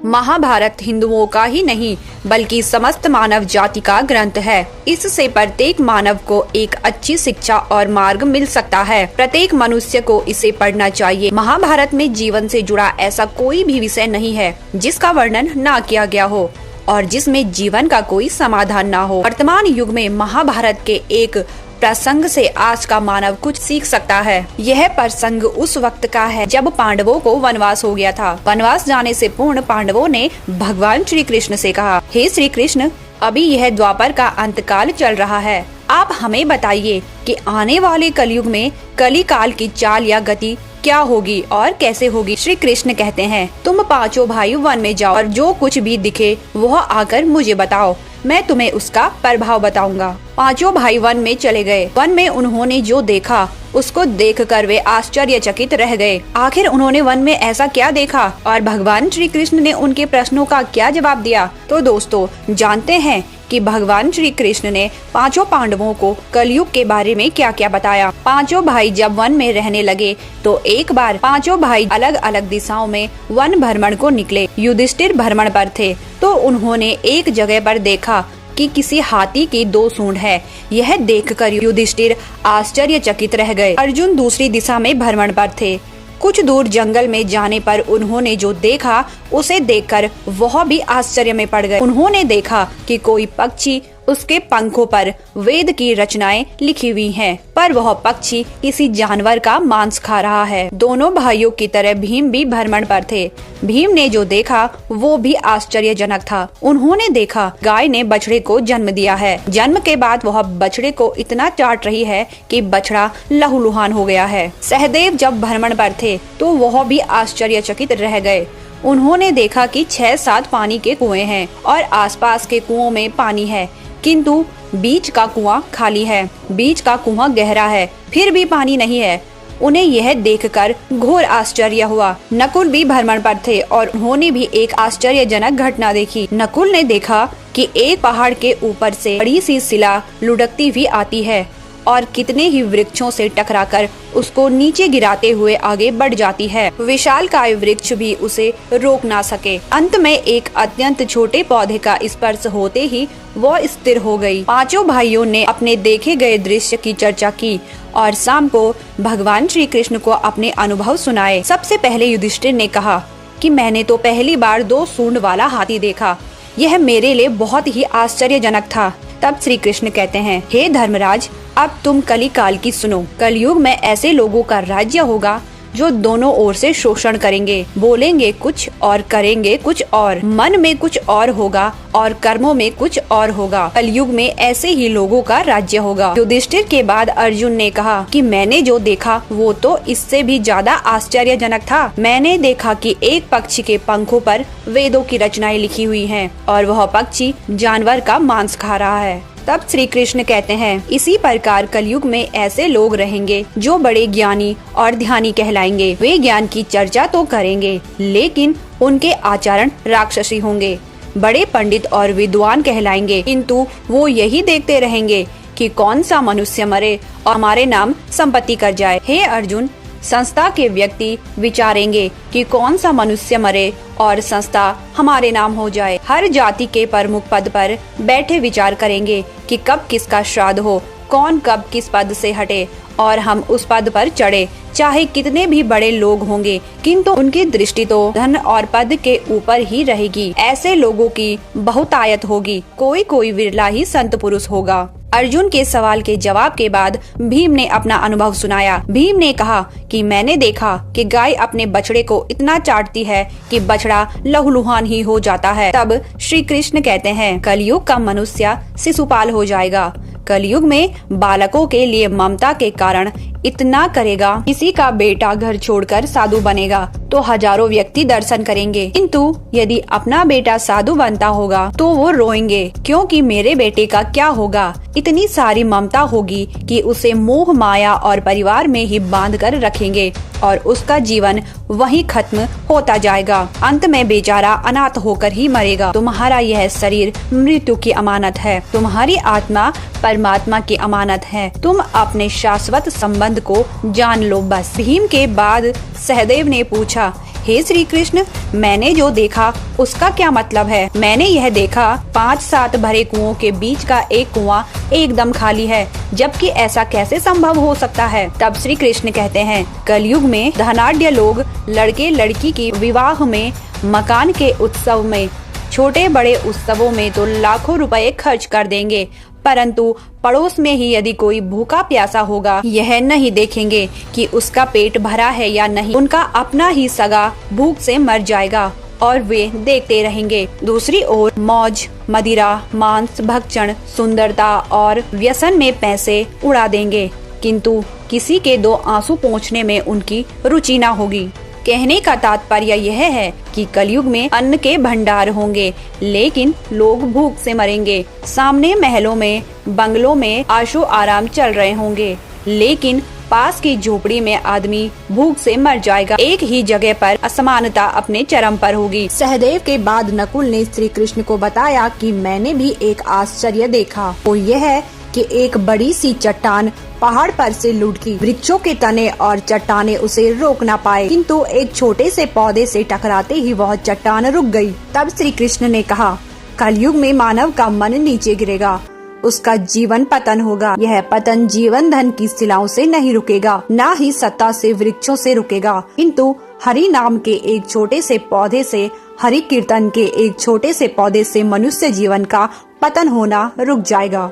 महाभारत हिंदुओं का ही नहीं बल्कि समस्त मानव जाति का ग्रंथ है। इससे प्रत्येक मानव को एक अच्छी शिक्षा और मार्ग मिल सकता है। प्रत्येक मनुष्य को इसे पढ़ना चाहिए। महाभारत में जीवन से जुड़ा ऐसा कोई भी विषय नहीं है जिसका वर्णन न किया गया हो और जिसमें जीवन का कोई समाधान न हो। वर्तमान युग में महाभारत के एक प्रसंग से आज का मानव कुछ सीख सकता है। यह प्रसंग उस वक्त का है जब पांडवों को वनवास हो गया था। वनवास जाने से पूर्व पांडवों ने भगवान श्री कृष्ण से कहा, हे श्री कृष्ण, अभी यह द्वापर का अंतकाल चल रहा है। आप हमें बताइए कि आने वाले कलयुग में कली काल की चाल या गति क्या होगी और कैसे होगी। श्री कृष्ण कहते हैं, तुम पांचों भाई वन में जाओ और जो कुछ भी दिखे वह आकर मुझे बताओ, मैं तुम्हें उसका प्रभाव बताऊंगा। पांचों भाई वन में चले गए। वन में उन्होंने जो देखा उसको देखकर वे आश्चर्यचकित रह गए। आखिर उन्होंने वन में ऐसा क्या देखा और भगवान श्री कृष्ण ने उनके प्रश्नों का क्या जवाब दिया। तो दोस्तों, जानते हैं कि भगवान श्री कृष्ण ने पांचों पांडवों को कलयुग के बारे में क्या क्या बताया। पांचों भाई जब वन में रहने लगे तो एक बार पांचों भाई अलग अलग दिशाओं में वन भ्रमण को निकले। युधिष्ठिर भ्रमण पर थे तो उन्होंने एक जगह पर देखा कि किसी हाथी की दो सूंड है। यह देखकर युधिष्ठिर आश्चर्यचकित रह गए। अर्जुन दूसरी दिशा में भ्रमण पर थे। कुछ दूर जंगल में जाने पर उन्होंने जो देखा उसे देखकर वह भी आश्चर्य में पड़ गए। उन्होंने देखा कि कोई पक्षी उसके पंखों पर वेद की रचनाएं लिखी हुई हैं, पर वह पक्षी किसी जानवर का मांस खा रहा है। दोनों भाइयों की तरह भीम भी भ्रमण पर थे। भीम ने जो देखा वो भी आश्चर्यजनक था। उन्होंने देखा गाय ने बछड़े को जन्म दिया है। जन्म के बाद वह बछड़े को इतना चाट रही है कि बछड़ा लहूलुहान हो गया है। सहदेव जब भ्रमण पर थे तो वह भी आश्चर्यचकित रह गए। उन्होंने देखा कि 6-7 पानी के कुएं हैं और आसपास के कुओं में पानी है, किंतु बीच का कुआं खाली है। बीच का कुआं गहरा है, फिर भी पानी नहीं है। उन्हें यह देखकर घोर आश्चर्य हुआ। नकुल भी भ्रमण पर थे और उन्होंने भी एक आश्चर्यजनक घटना देखी। नकुल ने देखा कि एक पहाड़ के ऊपर से बड़ी सी शिला लुढ़कती हुई आती है और कितने ही वृक्षों से टकराकर उसको नीचे गिराते हुए आगे बढ़ जाती है। विशालकाय वृक्ष भी उसे रोक ना सके। अंत में एक अत्यंत छोटे पौधे का स्पर्श होते ही वह स्थिर हो गई। पांचों भाइयों ने अपने देखे गए दृश्य की चर्चा की और शाम को भगवान श्री कृष्ण को अपने अनुभव सुनाए। सबसे पहले युधिष्ठिर ने कहा कि मैंने तो पहली बार 2 सूंड वाला हाथी देखा। यह मेरे लिए बहुत ही आश्चर्यजनक था। तब श्री कृष्ण कहते हैं, हे धर्मराज, अब तुम कली काल की सुनो। कलयुग में ऐसे लोगों का राज्य होगा जो दोनों ओर से शोषण करेंगे, बोलेंगे कुछ और करेंगे कुछ और, मन में कुछ और होगा और कर्मों में कुछ और होगा। कलयुग में ऐसे ही लोगों का राज्य होगा। युधिष्ठिर के बाद अर्जुन ने कहा कि मैंने जो देखा वो तो इससे भी ज्यादा आश्चर्यजनक था। मैंने देखा कि एक पक्षी के पंखों पर वेदों की रचनाएं लिखी हुई हैं और वह पक्षी जानवर का मांस खा रहा है। तब श्री कृष्ण कहते हैं, इसी प्रकार कलयुग में ऐसे लोग रहेंगे जो बड़े ज्ञानी और ध्यानी कहलाएंगे। वे ज्ञान की चर्चा तो करेंगे लेकिन उनके आचरण राक्षसी होंगे। बड़े पंडित और विद्वान कहलाएंगे, किंतु वो यही देखते रहेंगे कि कौन सा मनुष्य मरे और हमारे नाम संपत्ति कर जाए। हे अर्जुन, संस्था के व्यक्ति विचारेंगे कि कौन सा मनुष्य मरे और संस्था हमारे नाम हो जाए। हर जाति के प्रमुख पद पर बैठे विचार करेंगे कि कब किसका श्राद्ध हो, कौन कब किस पद से हटे और हम उस पद पर चढ़े। चाहे कितने भी बड़े लोग होंगे, किंतु उनकी दृष्टि तो धन और पद के ऊपर ही रहेगी। ऐसे लोगों की बहुतायत होगी, कोई कोई विरला ही संत पुरुष होगा। अर्जुन के सवाल के जवाब के बाद भीम ने अपना अनुभव सुनाया। भीम ने कहा कि मैंने देखा कि गाय अपने बछड़े को इतना चाटती है कि बछड़ा लहूलुहान ही हो जाता है। तब श्री कृष्ण कहते हैं, कलयुग का मनुष्य शिशुपाल हो जाएगा। कलयुग में बालकों के लिए ममता के कारण इतना करेगा। किसी का बेटा घर छोड़कर साधु बनेगा तो हजारों व्यक्ति दर्शन करेंगे, किंतु यदि अपना बेटा साधु बनता होगा तो वो रोएंगे, क्योंकि मेरे बेटे का क्या होगा। इतनी सारी ममता होगी कि उसे मोह माया और परिवार में ही बांध कर रखेंगे और उसका जीवन वहीं खत्म होता जाएगा। अंत में बेचारा अनाथ होकर ही मरेगा। तुम्हारा यह शरीर मृत्यु की अमानत है, तुम्हारी आत्मा परमात्मा की अमानत है। तुम अपने शाश्वत संबंध को जान लो बस। भीम के बाद सहदेव ने पूछा, हे श्री कृष्ण, मैंने जो देखा उसका क्या मतलब है? मैंने यह देखा 5-7 भरे कुओं के बीच का एक कुआं एकदम खाली है, जबकि ऐसा कैसे संभव हो सकता है? तब श्री कृष्ण कहते हैं, कलयुग में धनाढ्य लोग लड़के लड़की की विवाह में, मकान के उत्सव में, छोटे बड़े उत्सवों में तो लाखों रुपए खर्च कर देंगे, परंतु पड़ोस में ही यदि कोई भूखा प्यासा होगा, यह नहीं देखेंगे कि उसका पेट भरा है या नहीं। उनका अपना ही सगा भूख से मर जाएगा और वे देखते रहेंगे। दूसरी ओर मौज, मदिरा, मांस भक्षण, सुंदरता और व्यसन में पैसे उड़ा देंगे, किंतु किसी के 2 आंसू पोंछने में उनकी रुचि न होगी। कहने का तात्पर्य यह है कि कलयुग में अन्न के भंडार होंगे, लेकिन लोग भूख से मरेंगे। सामने महलों में, बंगलों में आशो आराम चल रहे होंगे, लेकिन पास की झोपड़ी में आदमी भूख से मर जाएगा। एक ही जगह पर असमानता अपने चरम पर होगी। सहदेव के बाद नकुल ने श्री कृष्ण को बताया कि मैंने भी एक आश्चर्य देखा, वो यह है कि एक बड़ी सी चट्टान पहाड़ पर से लुढ़की। वृक्षों के तने और चट्टाने उसे रोक न पाए, किंतु एक छोटे से पौधे से टकराते ही वह चट्टान रुक गई। तब श्री कृष्ण ने कहा, कलयुग में मानव का मन नीचे गिरेगा, उसका जीवन पतन होगा। यह पतन जीवन धन की शिलाओं से नहीं रुकेगा, न ही सत्ता से, वृक्षों से रुकेगा, किंतु हरि नाम के एक छोटे से पौधे से, हरि कीर्तन के एक छोटे से पौधे से मनुष्य जीवन का पतन होना रुक जाएगा।